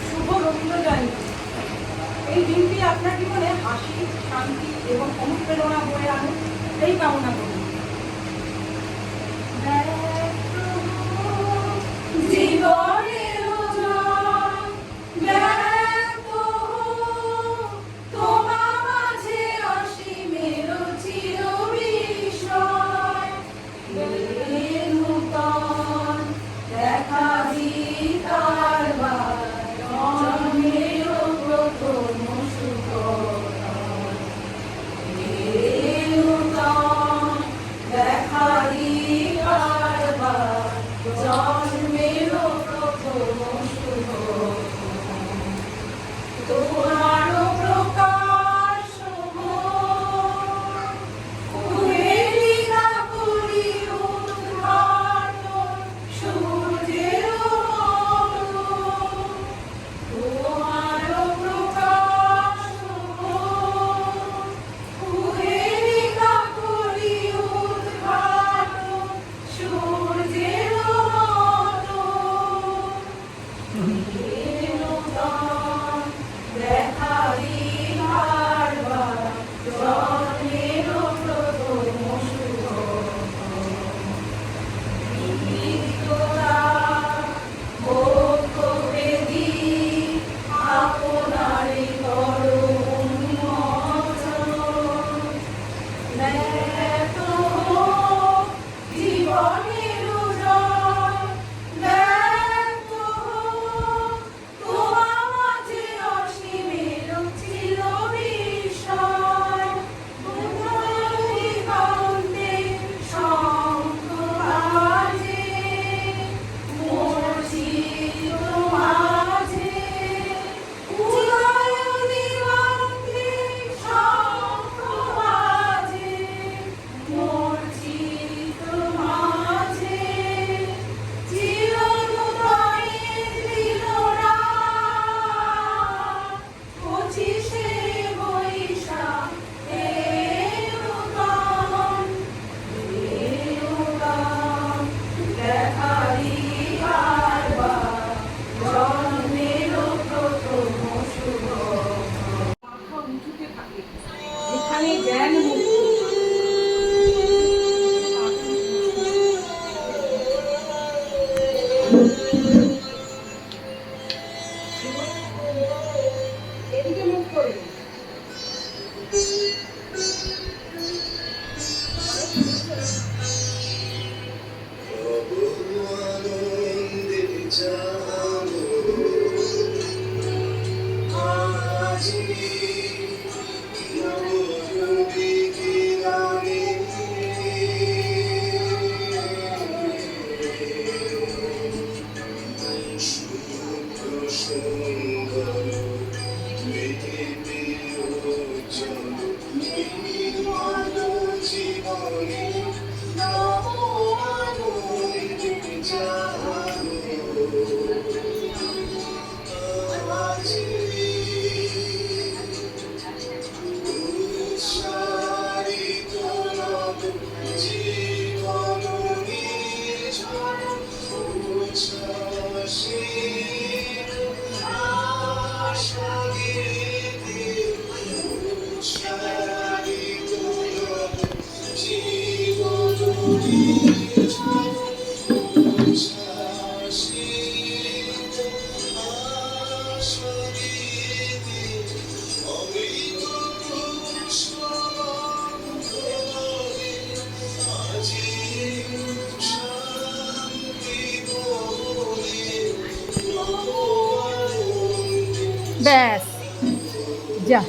শুভ রবীন্দ্র জয়ন্তী। এই দিনটি আপনার জীবনে হাসি, শান্তি এবং অনুপ্রেরণা বয়ে আনুক, এই কামনা করি। ব্যাস যা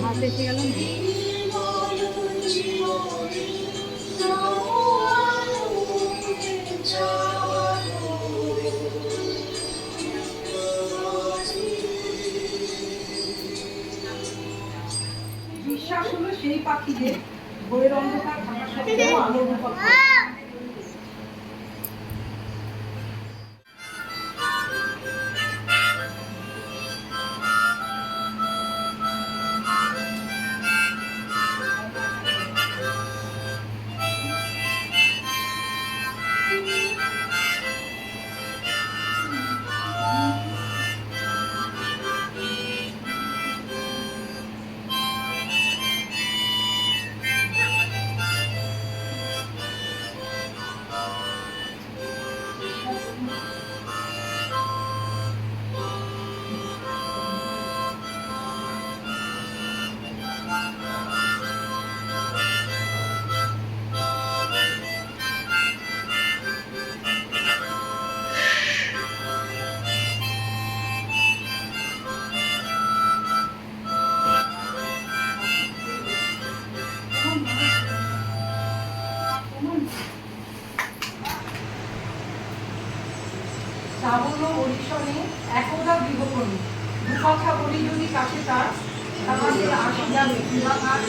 হাত এসে গেল বিশ্বাস হলো সেই পাখিদের ঘোরের অন্ধকার থাকা সত্ত্বেও আলোর রূপক হয়। শ্রাবণ বরিশনে একদা গৃহকর্মী, দু কথা বলি যদি কাছে তার, তাহাদের আসি যাবে বিবাহার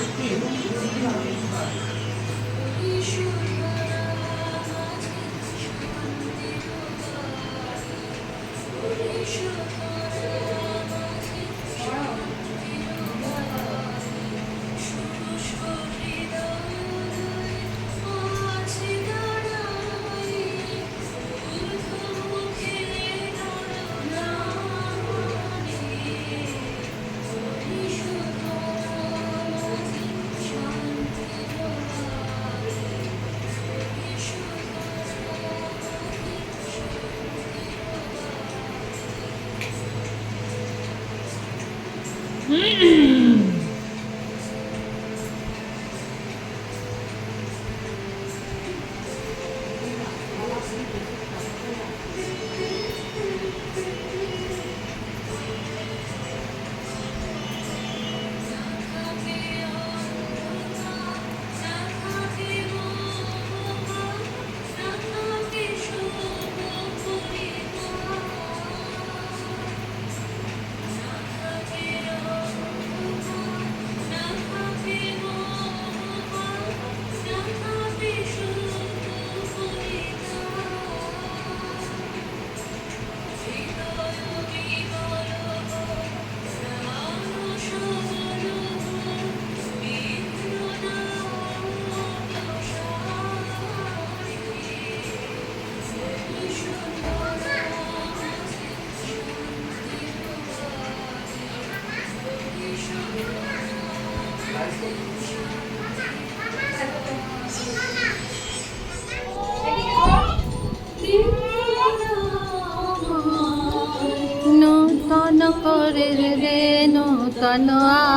নূতন করে দে নূতন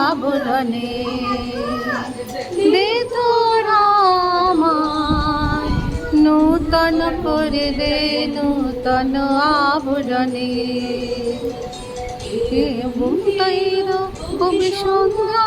আবরণে দে তোরা আমায়, নূতন করে দে নূতন আবরণে এবং তৈর কবি সন্ধ্যা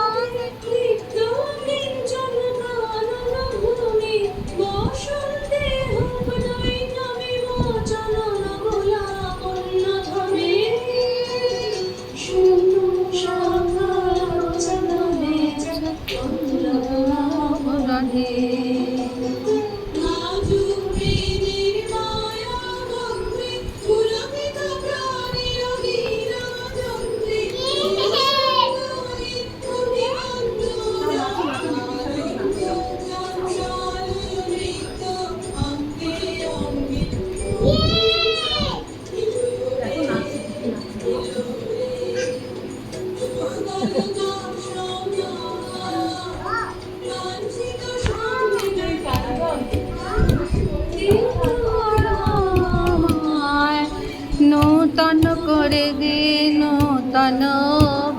নূতন করে দে নূতন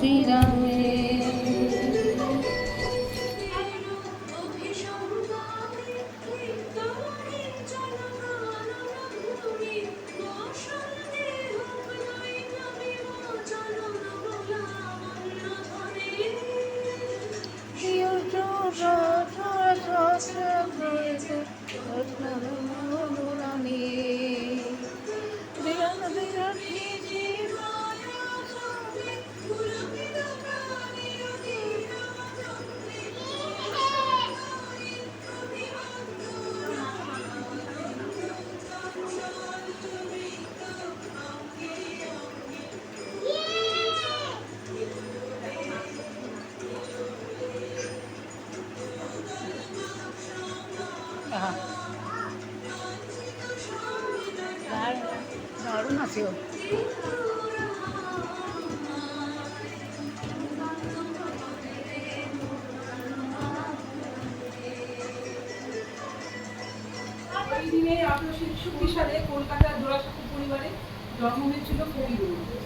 বিরামে দারুণ আছে ও। এই দিনে 1861 সালে কলকাতার জোড়াসাঁকো পরিবারে জন্ম হয়েছিল কবি রবীন্দ্রনাথ।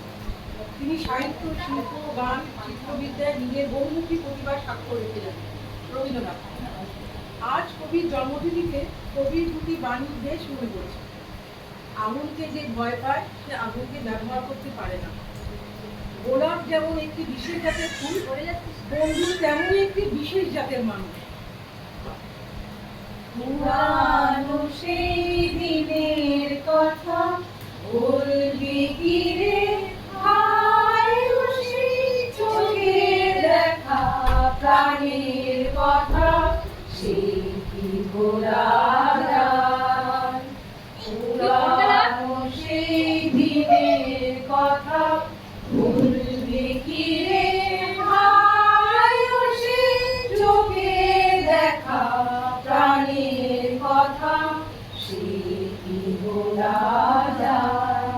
তিনি সাহিত্য, শিল্প, গান, চিত্রবিদ্যায় নিজের বহুমুখী প্রতিভার স্বাক্ষর রেখে যান রবীন্দ্রনাথ। আজ কবির জন্মদিনীতে কবির দুটি বাণী বেশ মনে পড়েছে। আগুনকে যে ভয় পায় সে আগুনকে ব্যবহার করতে পারে না। গোলাপ যেমন একটি বিশেষ জাতের ফুল, বন্ধু তেমনই একটি বিশেষ জাতের মানুষ। পুরানো সেই দিনের কথা বলবি কি রে, হায় সেই চোখে দেখা প্রাণের কথা, সেই কি ভোলা যায়। পুরানো সেই দিনের কথা বলবি কি রে, হায় সেই চোখে দেখা প্রাণের কথা, সে কি বলা যায়।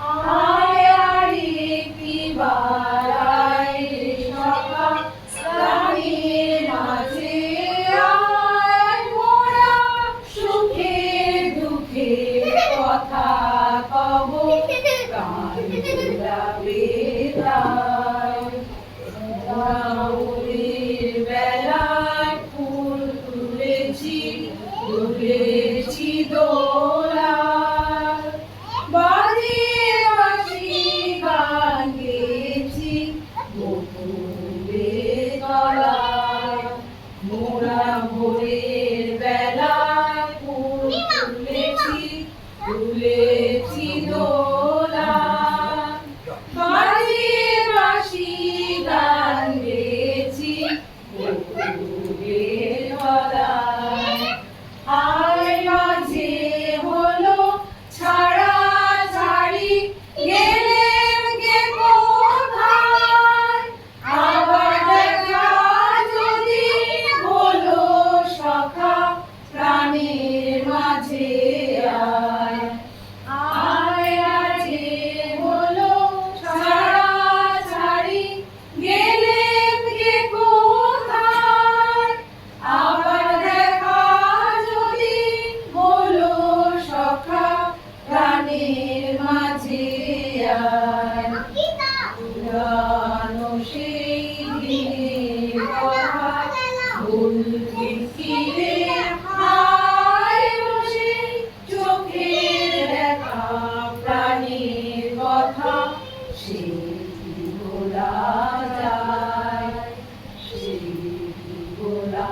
আয় আয় একটিবার আয় রে সখা, প্রাণের মাঝে আয়, মোরা সুখে দুঃখে কথা কব, প্রাণ জুড়াবে তাই। ভোরের বেলায় ফুল তুলেছি, তুলেছি দোলা, বাজিয়ে বাঁশি গান গেয়েছি বকুলের তলায়। মোরা ভোরের বেলায় ফুল তুলেছি, তুলেছি দোলা, বাজিয়ে বাঁশি গান গেয়েছি বকুলের তলায়। আয় মাঝে হলো ছাড়া ছাড়ি, গেলেম গে কোথায়, আবার দেখা যদি হলো সখা, প্রাণের মাঝে আয়। আয় মাঝে হলো ছাড়া ছাড়ি, গেলেম গে কোথায়, আবার দেখা যদি হলো সখা, প্রাণের মাঝে আয়। পুরানো সেই দিনের কথা বলবি কি রে, হায় সেই চোখের দেখা প্রাণের কথা, সে কি বলা যায়, সে কি বলা